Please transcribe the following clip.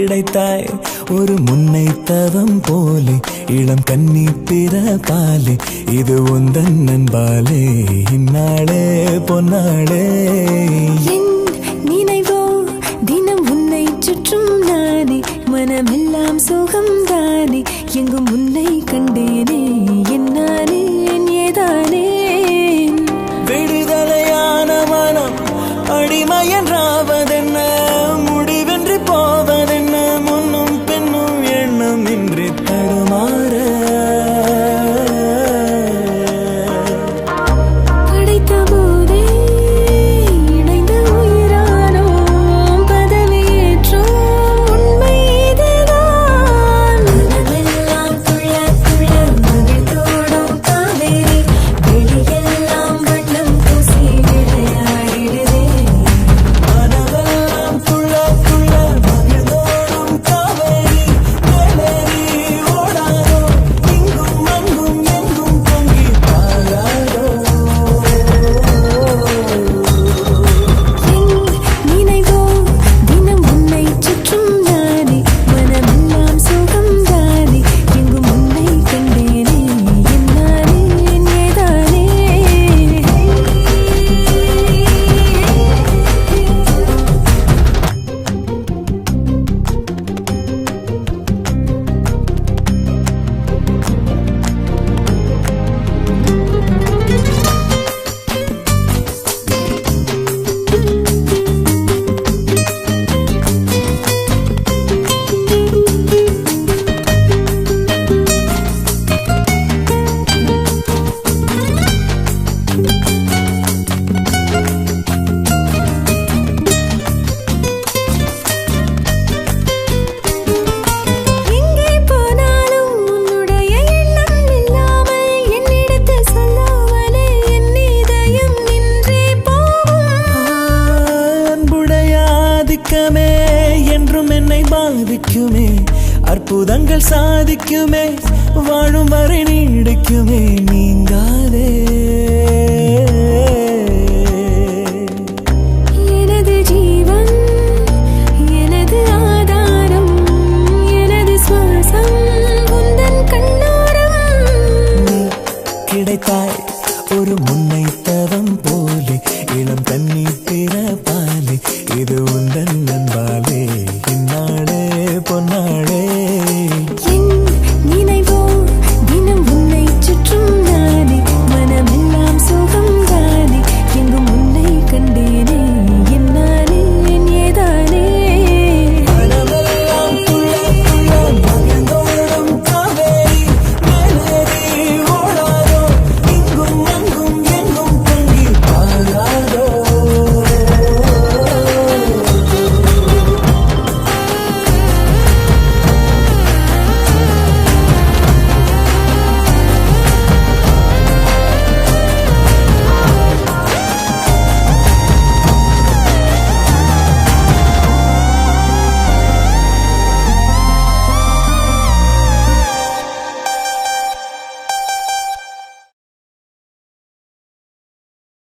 கிடைத்தாய் ஒரு முன்னை தவம் போலே இளம் கன்னி பிறப்பாலே இது உந்தன் நண்பாலே இந்நாளே பொன்னாளே நினைவோ தினம் உன்னை சுற்றும் நானே மனமெல்லாம் சுகம் தானே எங்கும் உன்னை கண்டேனே என்னானே ஏதானே விடுதலையான மனம் அடிமையன்றாவதென்ன முடிவென்று போவதென்ன முன்னும் பின்னும் எண்ணம் இன்றி தடுமாற படைத்த போதே இணைந்து உயிரானோம் பதவியேற்றோம் உண்மை இதுதான் மனமெல்லாம் துள்ள துள்ள மகிழ்ந்தோடும் காவேரி வெளியெல்லாம் வண்ணம் பூசி விளையாடிடுதே மனமெல்லாம் துள்ள துள்ள மகிழ்ந்தோடும் காவேரி வேலேரி ஓடாதோ இங்கும் அங்கும் எங்கும் பொங்கி பாயாதோ நினைவோ தினம் உன்னை சுற்றும் நானே மனமெல்லாம் சுகம் தானே எங்கும் உன்னை கண்டேனே என்னானே ஏதானே எங்கே போனாலும் உன்னுடைய எண்ணம் இல்லாமல் என்னிடத்தில் சொல்லாமலே என் இதயம் நின்றே போகும் அன்புடைய ஆதிக்கமே என்றும் என்னை பாதிக்குமே அற்புதங்கள் சாதிக்குமே வாழும் வரை நீ